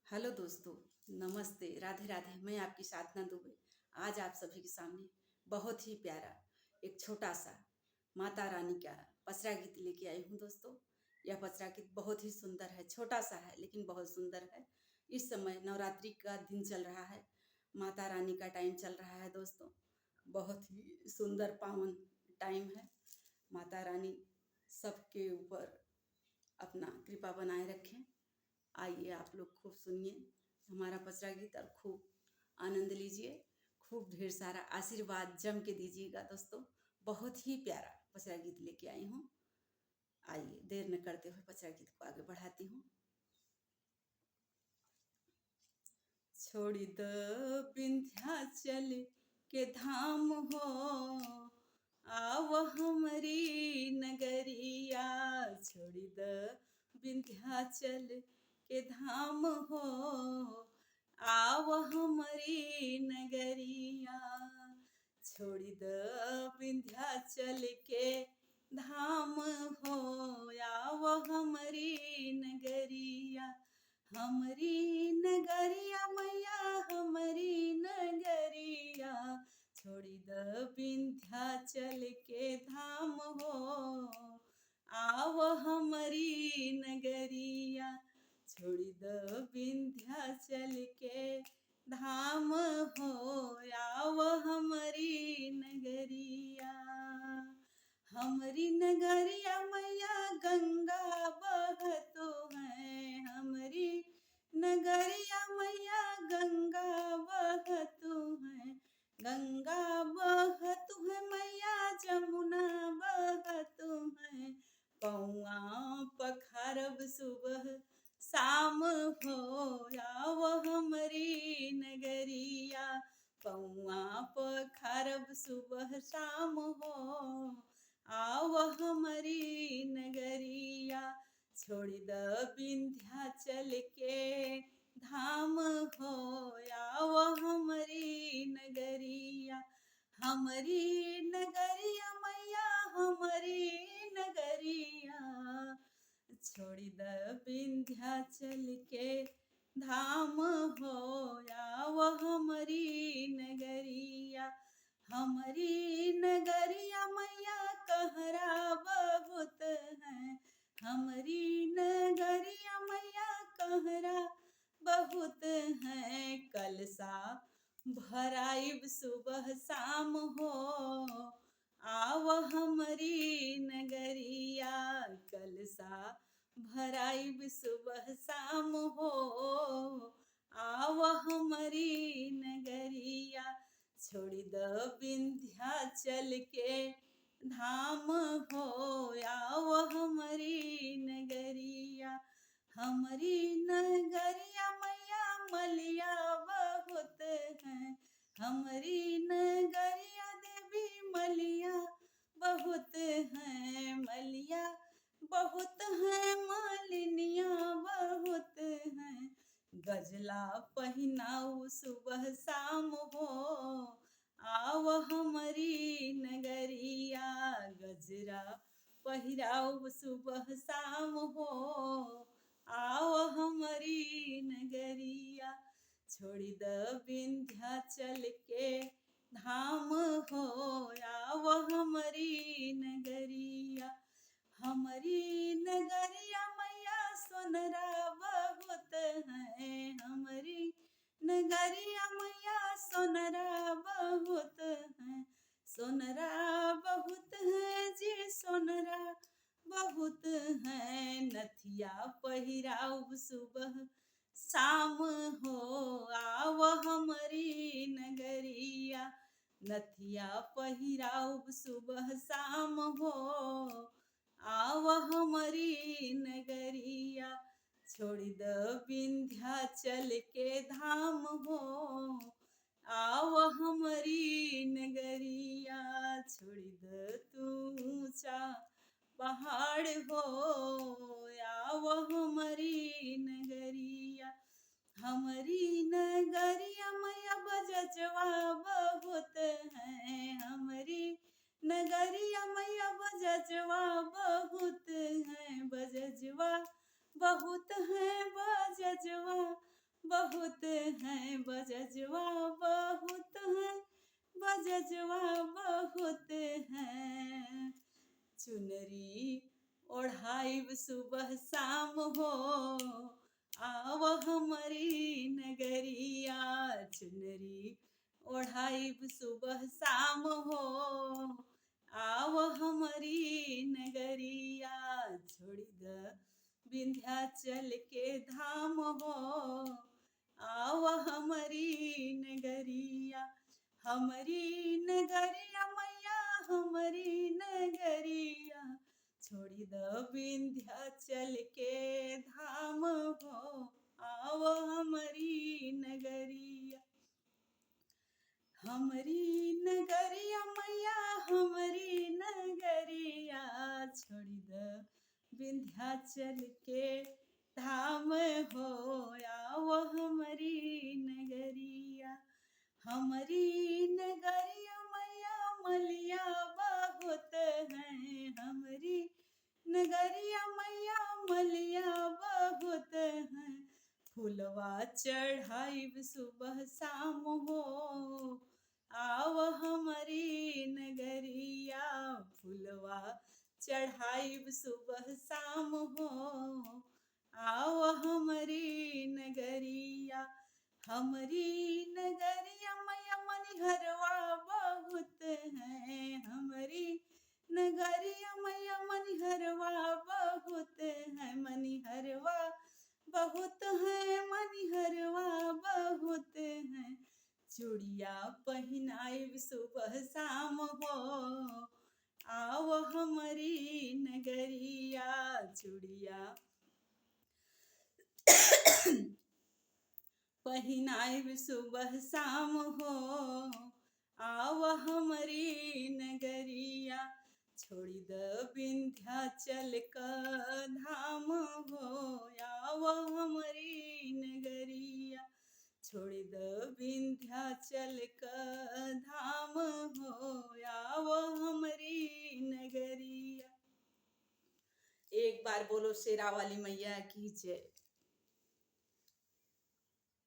Hello दोस्तों, नमस्ते, राधे राधे। मैं आपकी साधना दुबे आज आप सभी के सामने बहुत ही प्यारा एक छोटा सा माता रानी का पचरा गीत लेके आई हूँ दोस्तों। यह पचरा गीत बहुत ही सुंदर है, छोटा सा है लेकिन बहुत सुंदर है। इस समय नवरात्रि का दिन चल रहा है, माता रानी का टाइम चल रहा है दोस्तों। बहुत ही सुंदर पावन टाइम है। माता रानी सबके ऊपर अपना कृपा बनाए रखें। आइए आप लोग खूब सुनिए हमारा पचरा गीत और खूब आनंद लीजिए। खूब ढेर सारा आशीर्वाद जम के दीजिएगा दोस्तों। बहुत ही प्यारा पचरा गीत लेके आई हूँ। आइए देर न करते हुए पचरा गीत को आगे बढ़ाती हूँ। छोड़ी द विंध्याचल के धाम हो, आव हमरी नगरिया। छोड़ी द विंध्याचल के धाम हो, आव हमरी नगरिया। छोड़ी द विंध्याचल के धाम हो, आव हमरी नगरिया। हमरी नगरिया मैया हमरी नगरिया। छोड़ी द विंध्याचल के धाम हो, आव हमरी नगरिया। छोड़ी द विंध्याचल के धाम हो, आव हमरी नगरिया। हमरी नगरिया मैया गंगा बहतो है। हमरी नगरिया मैया गंगा बहतो है। गंगा बहतो है मैया जमुना बहतो है। पौआ पखारब सुबह शाम हो, आव हमरी नगरिया। पौआ पखारब सुबह शाम हो, आव हमरी नगरिया। छोड़ी द विंध्याचल के धाम हो, आव हमरी नगरिया। हमरी नगरिया मैया हमरी नगरिया। छोड़ी द विंध्याचल के धाम हो, आव हमरी नगरिया। हमरी नगरिया मैया कहरा बहुत है। हमरी नगरिया मैया कहरा बहुत है। कलसा भराइब सुबह शाम हो, आव हमरी नगरिया। कलसा भराइब सुबह शाम हो, आव हमरी नगरिया। छोड़ी द विंध्याचल के धाम हो, आव हमरी नगरिया। हमरी नगरिया मैया मलिया बहुत है। हमरी नगरिया देवी मलिया बहुत है। मलिया बहुत है मालिनिया बहुत है। गजला पहिनाऊ सुबह शाम हो, आव हमरी नगरिया। गजरा पहिराऊ सुबह शाम हो, आव हमरी नगरिया। छोड़ी द विंध्याचल के धाम हो, आव हमरी नगरिया। हमरी नगरिया मैया सोनरा बहुत है। हमरी नगरिया मैया सोनरा बहुत है। सोनरा बहुत है जी सोनरा बहुत है। नथिया पहिराऊ सुबह शाम हो, आव हमरी नगरिया। नथिया पहिराऊ सुबह शाम हो, आव हमरी नगरिया। छोड़ी द विंध्याचल के धाम हो, आव हमरी नगरिया। छोड़ी द तू ऊंचा पहाड़ हो, आव हमरी नगरिया। हमरी नगरिया मैया बजजवा बहुत है। हमरी नगरिया मैया बजजवा बहुत है। बजजवा बहुत है बजजवा बहुत हैं बजजवा बहुत हैं बजजवा बहुत हैं। चुनरी ओढ़ाइब सुबह शाम हो आव हमारी नगरिया। चुनरी ओढ़ाइब सुबह शाम हो आव हमारी नगरिया। छोड़ी द विंध्याचल के धाम हो आव हमारी नगरिया। हमारी नगरिया मैया हमारी नगरिया। छोड़ी द विंध्याचल के धाम हो आव हमारी नगरिया। हमारी नगरिया मैया हमारी नगरिया। छोड़ी द विंध्याचल के धाम हो आव हमारी नगरिया। हमारी नगरिया मैया मलिया बहुत हैं। हमारी नगरिया मैया मलिया बहुत हैं। फुलवा चढ़ाइब सुबह शाम हो आव हमारी नगरिया। फुलवा चढ़ाइब सुबह शाम हो आव हमारी नगरिया। हमारी नगरिया मैया मनिहरवा बहुत हैं। हमारी नगरिया मैया मनिहरवा बहुत हैं। मनिहरवा बहुत हैं मनिहरवा बहुत हैं। चूड़िया पहिनाइब सुबह शाम हो आव हमारी नगरिया। चूड़िया पहिनाइब सुबह शाम हो आव हमारी नगरिया। छोड़ी द विंध्याचल का धाम हो आव हमारी नगरिया। छोड़ी द विंध्याचल का धाम हो आव हमारी नगरिया। एक बार बोलो शेरा वाली मैया की जय।